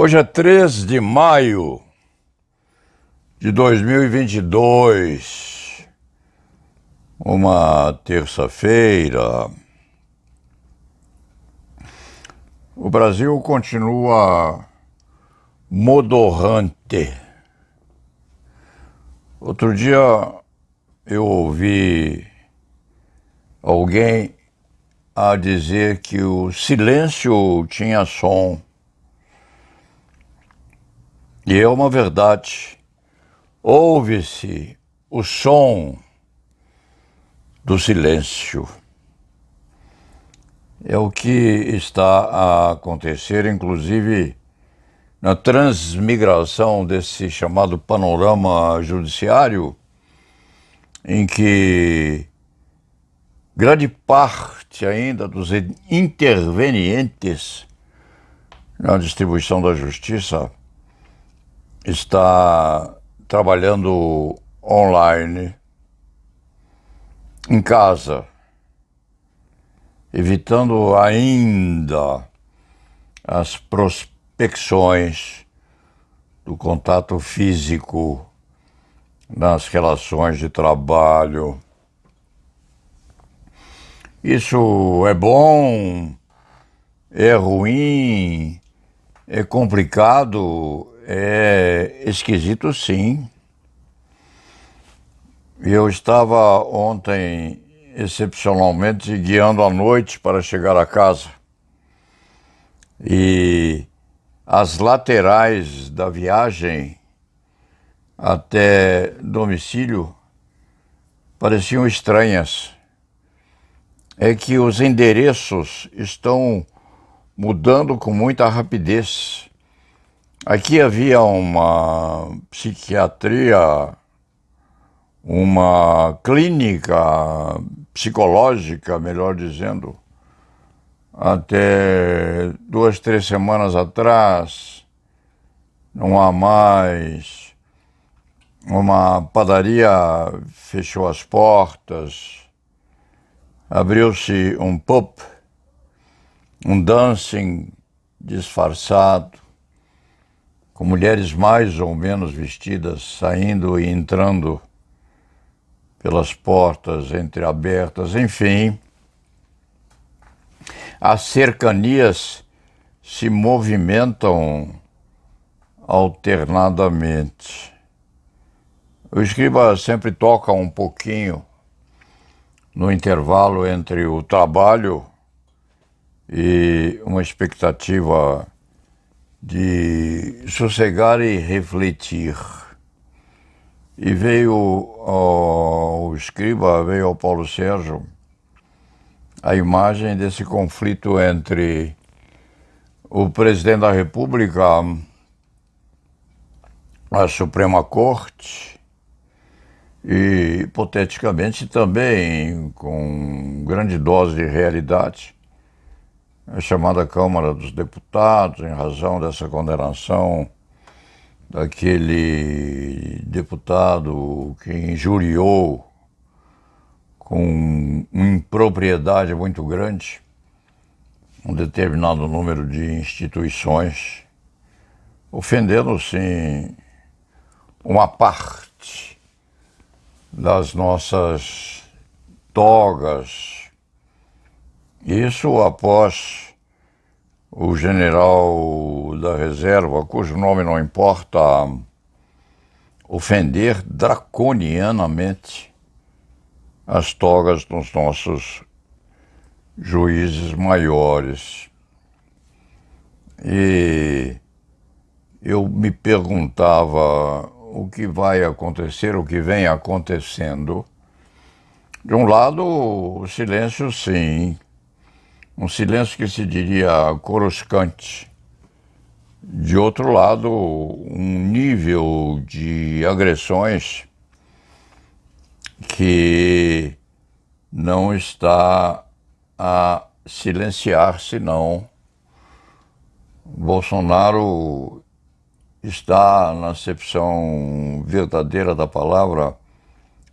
Hoje é 3 de maio de 2022, uma terça-feira. O Brasil continua modorrante. Outro dia eu ouvi alguém a dizer que o silêncio tinha som. E é uma verdade. Ouve-se o som do silêncio. É o que está a acontecer, inclusive, na transmigração desse chamado panorama judiciário, em que grande parte ainda dos intervenientes na distribuição da justiça está trabalhando online, em casa, evitando ainda as prospecções do contato físico nas relações de trabalho. Isso é bom, é ruim, é complicado, é esquisito, sim. Eu estava ontem, excepcionalmente, guiando à noite para chegar a casa. E as laterais da viagem até domicílio pareciam estranhas. É que os endereços estão mudando com muita rapidez. Aqui havia uma psiquiatria, uma clínica psicológica, melhor dizendo, até 2, 3 semanas atrás. Não há mais. Uma padaria fechou as portas, abriu-se um pub, um dancing disfarçado, com mulheres mais ou menos vestidas, saindo e entrando pelas portas entreabertas, enfim. As cercanias se movimentam alternadamente. O escriba sempre toca um pouquinho no intervalo entre o trabalho e uma expectativa de sossegar e refletir. E veio ao escriba, veio ao Paulo Sérgio, a imagem desse conflito entre o presidente da República, a Suprema Corte, e, hipoteticamente, também, com grande dose de realidade, a chamada Câmara dos Deputados, em razão dessa condenação daquele deputado que injuriou com uma impropriedade muito grande um determinado número de instituições, ofendendo, sim, uma parte das nossas togas. Isso após o general da reserva, cujo nome não importa, ofender draconianamente as togas dos nossos juízes maiores. E eu me perguntava o que vai acontecer, o que vem acontecendo. De um lado, o silêncio, sim, um silêncio que se diria coruscante. De outro lado, um nível de agressões que não está a silenciar-se, não. Bolsonaro está, na acepção verdadeira da palavra,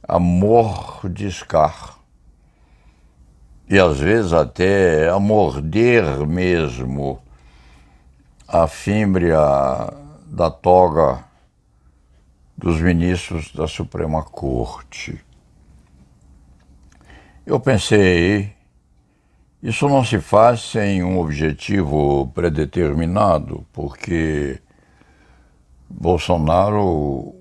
a mordiscar. E às vezes até a morder mesmo a fímbria da toga dos ministros da Suprema Corte. Eu pensei, isso não se faz sem um objetivo predeterminado, porque Bolsonaro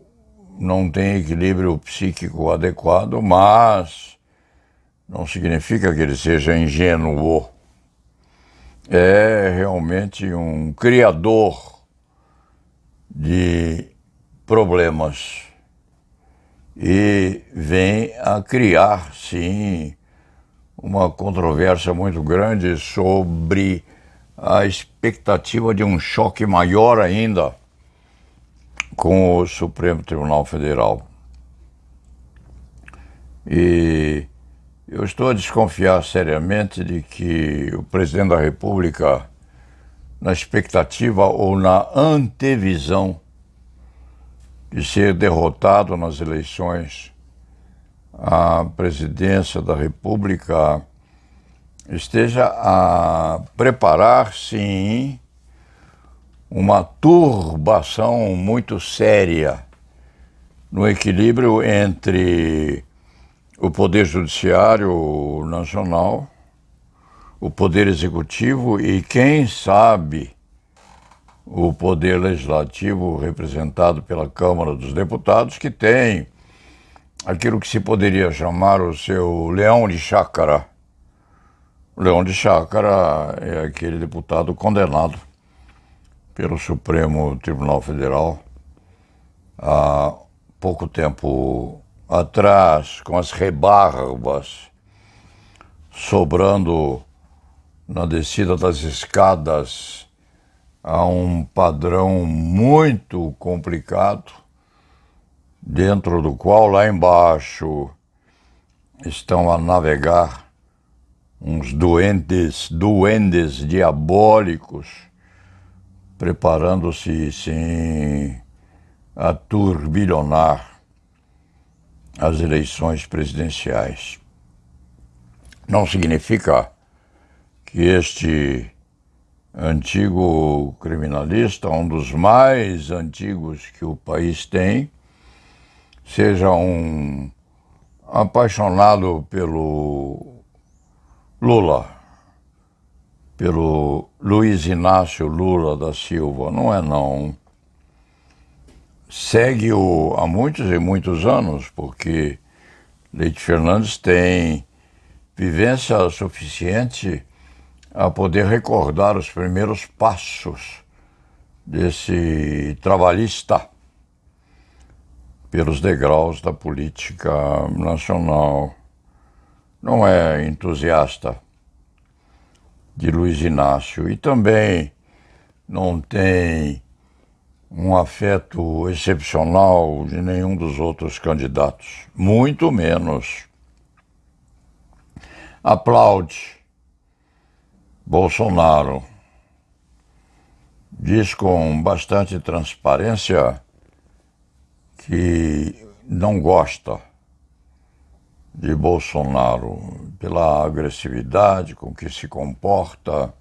não tem equilíbrio psíquico adequado, mas não significa que ele seja ingênuo. É realmente um criador de problemas e vem a criar, sim, uma controvérsia muito grande sobre a expectativa de um choque maior ainda com o Supremo Tribunal Federal. E eu estou a desconfiar seriamente de que o presidente da República, na expectativa ou na antevisão de ser derrotado nas eleições à presidência da República, esteja a preparar, sim, uma turbação muito séria no equilíbrio entre o Poder Judiciário Nacional, o Poder Executivo e, quem sabe, o Poder Legislativo representado pela Câmara dos Deputados, que tem aquilo que se poderia chamar o seu leão de chácara. O leão de chácara é aquele deputado condenado pelo Supremo Tribunal Federal há pouco tempo atrás, com as rebarbas sobrando na descida das escadas a um padrão muito complicado, dentro do qual lá embaixo estão a navegar uns duendes diabólicos, preparando-se, sim, a turbilhonar as eleições presidenciais. Não significa que este antigo criminalista, um dos mais antigos que o país tem, seja um apaixonado pelo Lula, pelo Luiz Inácio Lula da Silva. Não é, não. Segue-o há muitos e muitos anos, porque Leite Fernandes tem vivência suficiente a poder recordar os primeiros passos desse trabalhista pelos degraus da política nacional. Não é entusiasta de Luiz Inácio e também não tem um afeto excepcional de nenhum dos outros candidatos, muito menos. Aplaude Bolsonaro. Diz com bastante transparência que não gosta de Bolsonaro pela agressividade com que se comporta,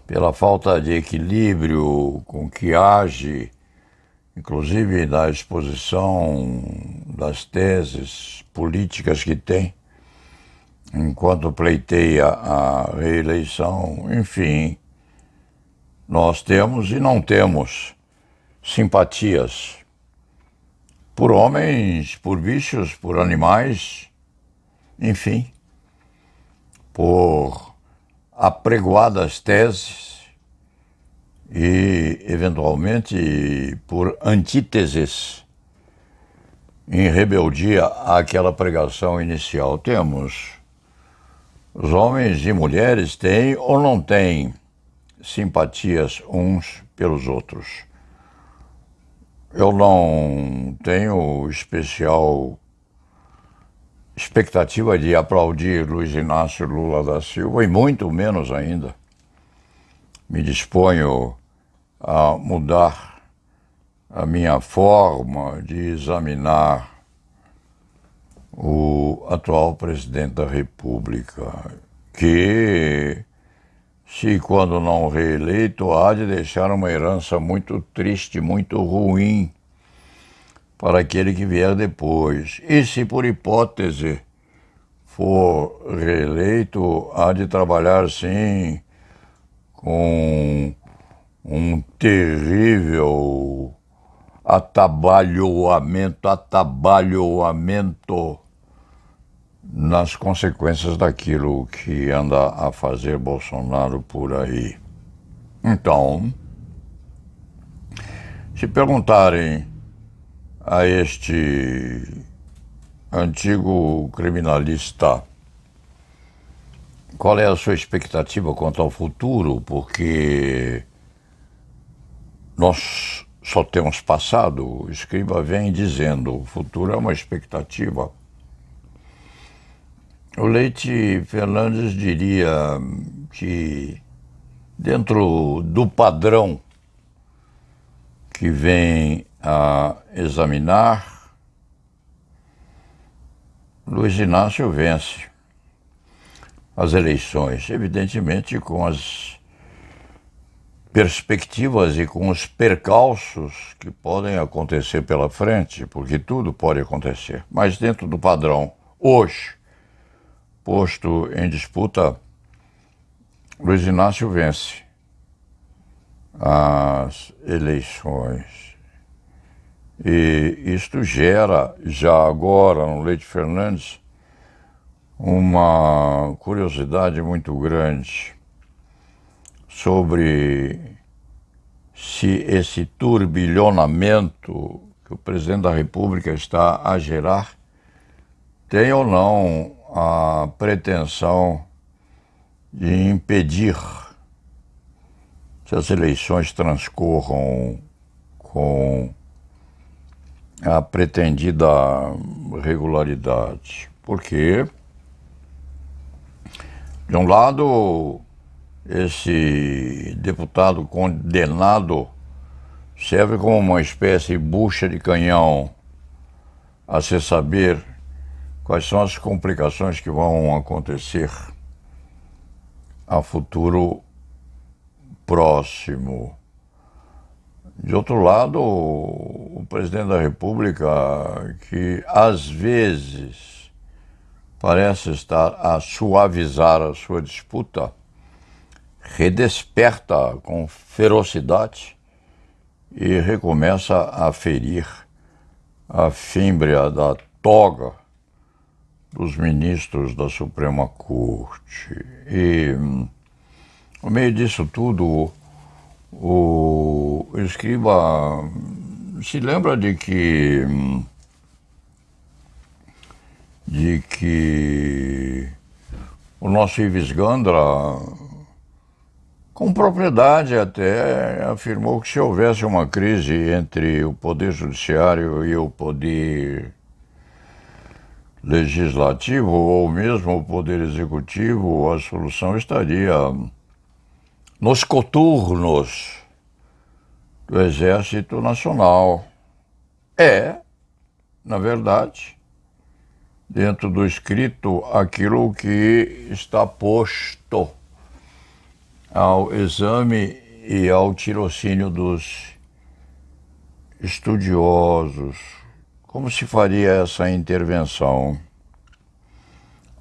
pela falta de equilíbrio com que age, inclusive na exposição das teses políticas que tem, enquanto pleiteia a reeleição. Enfim, nós temos e não temos simpatias por homens, por bichos, por animais, enfim, por apregoadas teses e, eventualmente, por antíteses em rebeldia àquela pregação inicial. Temos. Os homens e mulheres têm ou não têm simpatias uns pelos outros. Eu não tenho especial expectativa de aplaudir Luiz Inácio Lula da Silva, e muito menos ainda me disponho a mudar a minha forma de examinar o atual presidente da República, que se quando não reeleito, há de deixar uma herança muito triste, muito ruim para aquele que vier depois. E se por hipótese for reeleito, há de trabalhar sim com um terrível atabalhoamento nas consequências daquilo que anda a fazer Bolsonaro por aí. Então, se perguntarem a este antigo criminalista qual é a sua expectativa quanto ao futuro, porque nós só temos passado, o escriba vem dizendo, o futuro é uma expectativa. O Leite Fernandes diria que dentro do padrão que vem a examinar, Luiz Inácio vence as eleições, evidentemente com as perspectivas e com os percalços que podem acontecer pela frente, porque tudo pode acontecer. Mas dentro do padrão, hoje, posto em disputa, Luiz Inácio vence as eleições. E isto gera, já agora, no Leite Fernandes, uma curiosidade muito grande sobre se esse turbilhonamento que o presidente da República está a gerar tem ou não a pretensão de impedir que as eleições transcorram com a pretendida regularidade. Porque, de um lado, esse deputado condenado serve como uma espécie de bucha de canhão a se saber quais são as complicações que vão acontecer a futuro próximo. De outro lado, o presidente da República, que às vezes parece estar a suavizar a sua disputa, redesperta com ferocidade e recomeça a ferir a fímbria da toga dos ministros da Suprema Corte. E, no meio disso tudo, o escriba se lembra de que o nosso Ives Gandra, com propriedade até, afirmou que se houvesse uma crise entre o Poder Judiciário e o Poder Legislativo, ou mesmo o Poder Executivo, a solução estaria nos coturnos do Exército Nacional. Na verdade, dentro do escrito, aquilo que está posto ao exame e ao tirocínio dos estudiosos. Como se faria essa intervenção?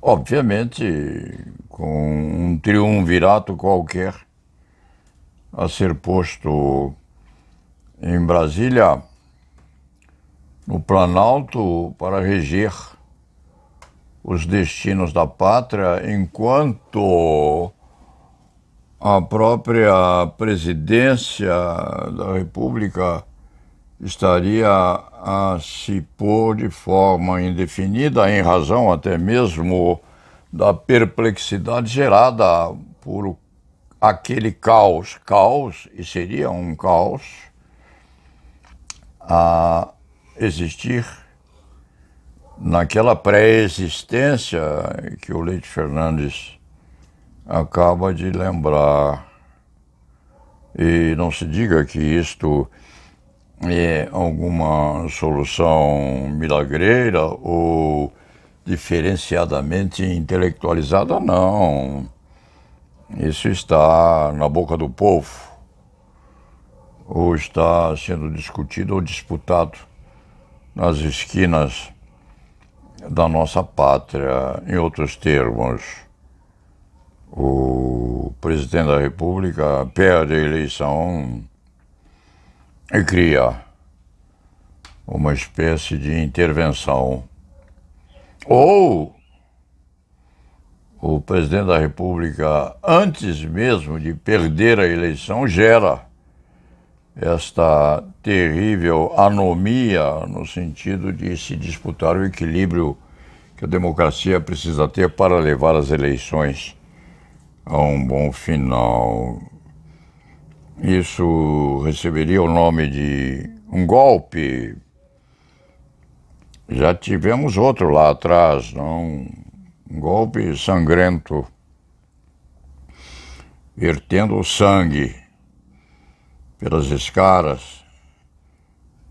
Obviamente, com um triunvirato qualquer a ser posto em Brasília, no Planalto, para reger os destinos da pátria, enquanto a própria presidência da República estaria a se pôr de forma indefinida, em razão até mesmo da perplexidade gerada por aquele caos, e seria um caos, a existir naquela pré-existência que o Leite Fernandes acaba de lembrar. E não se diga que isto é alguma solução milagreira ou diferenciadamente intelectualizada, não. Isso está na boca do povo, ou está sendo discutido ou disputado nas esquinas da nossa pátria. Em outros termos, o presidente da República perde a eleição e cria uma espécie de intervenção. Ou o presidente da República, antes mesmo de perder a eleição, gera esta terrível anomia no sentido de se disputar o equilíbrio que a democracia precisa ter para levar as eleições a um bom final. Isso receberia o nome de um golpe. Já tivemos outro lá atrás, não? Um golpe sangrento, vertendo sangue pelas escaras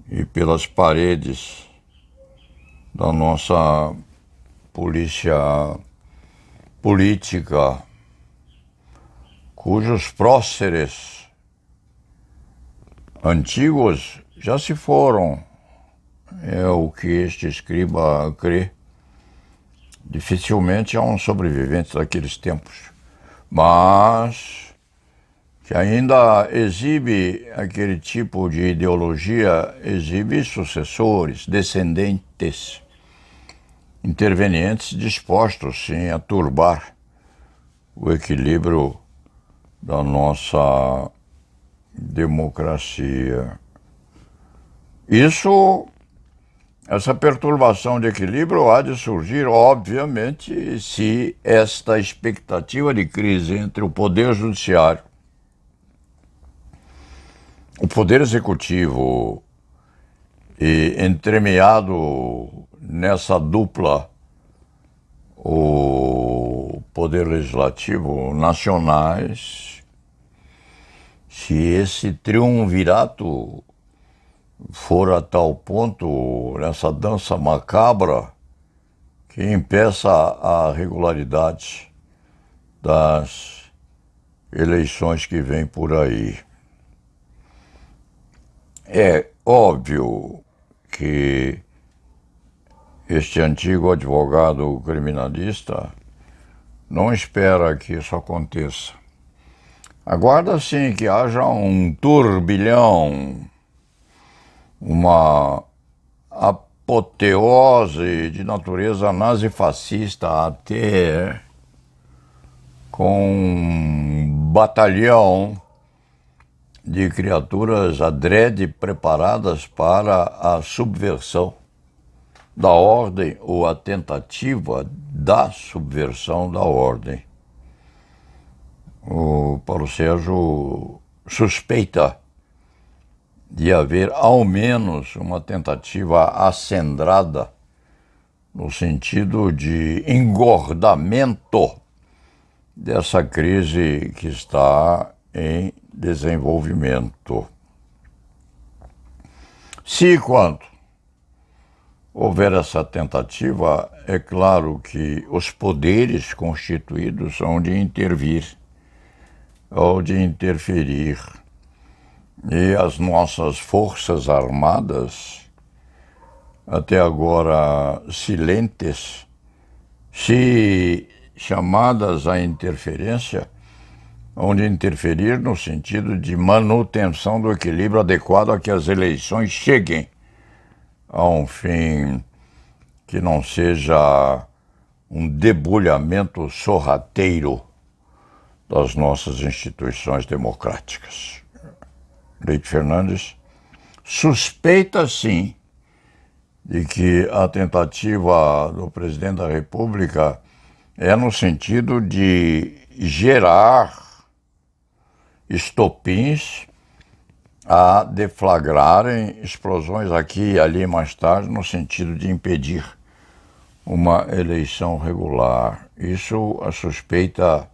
e pelas paredes da nossa polícia política, cujos próceres antigos já se foram. É o que este escriba crê. Dificilmente há um sobrevivente daqueles tempos, mas que ainda exibe aquele tipo de ideologia, exibe sucessores, descendentes, intervenientes dispostos, sim, a turbar o equilíbrio da nossa democracia. Essa perturbação de equilíbrio há de surgir, obviamente, se esta expectativa de crise entre o Poder Judiciário, o Poder Executivo e, entremeado nessa dupla, o Poder Legislativo nacionais, se esse triunvirato for a tal ponto, nessa dança macabra, que impeça a regularidade das eleições que vêm por aí. É óbvio que este antigo advogado criminalista não espera que isso aconteça. Aguarda sim que haja um turbilhão, uma apoteose de natureza nazifascista, até com um batalhão de criaturas adrede preparadas para a subversão da ordem ou a tentativa da subversão da ordem. O Paulo Sérgio suspeita de haver ao menos uma tentativa acendrada no sentido de engordamento dessa crise que está em desenvolvimento. Se e quando houver essa tentativa, é claro que os poderes constituídos hão de intervir, ou de interferir. E as nossas forças armadas, até agora silentes, se chamadas à interferência, hão de interferir no sentido de manutenção do equilíbrio adequado a que as eleições cheguem a um fim que não seja um debulhamento sorrateiro das nossas instituições democráticas. Leite Fernandes suspeita, sim, de que a tentativa do presidente da República é no sentido de gerar estopins a deflagrarem explosões aqui e ali mais tarde, no sentido de impedir uma eleição regular. Isso, a suspeita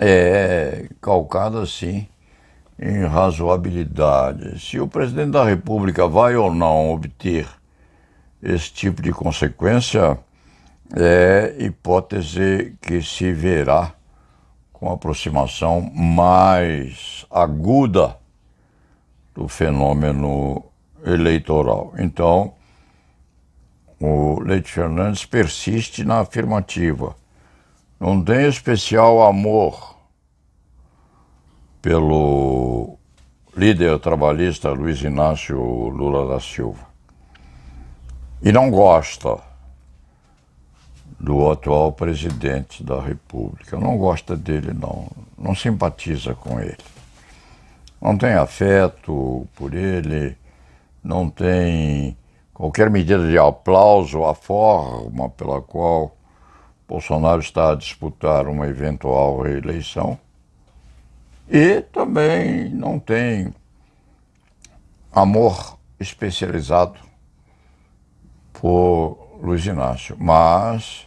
é calcada, sim, em razoabilidade. Se o presidente da República vai ou não obter esse tipo de consequência, é hipótese que se verá com a aproximação mais aguda do fenômeno eleitoral. Então, o Leite Fernandes persiste na afirmativa. Não tem especial amor pelo líder trabalhista Luiz Inácio Lula da Silva. E não gosta do atual presidente da República. Não gosta dele, não simpatiza com ele. Não tem afeto por ele, não tem qualquer medida de aplauso à forma pela qual Bolsonaro está a disputar uma eventual reeleição. E também não tem amor especializado por Luiz Inácio. Mas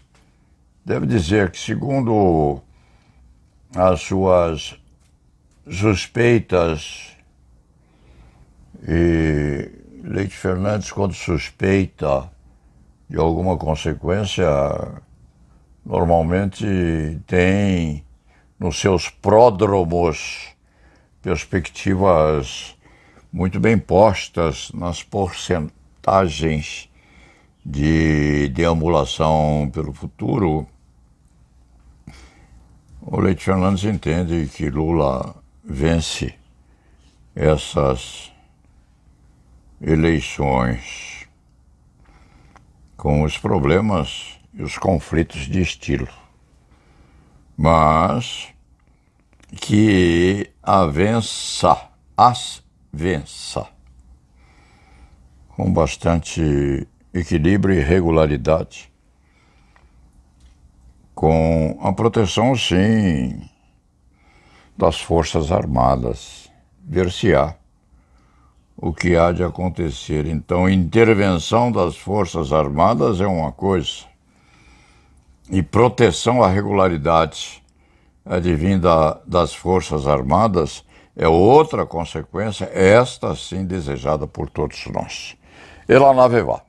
devo dizer que, segundo as suas suspeitas, e Leite Fernandes, quando suspeita de alguma consequência, normalmente tem nos seus pródromos perspectivas muito bem postas nas porcentagens de deambulação pelo futuro. O Leite Fernandes entende que Lula vence essas eleições com os problemas e os conflitos de estilo, mas que as vença com bastante equilíbrio e regularidade, com a proteção, sim, das Forças Armadas. Ver-se-á o que há de acontecer. Então, intervenção das Forças Armadas é uma coisa, e proteção à regularidade advinda das Forças Armadas é outra consequência, esta sim desejada por todos nós. E lá na Vevá.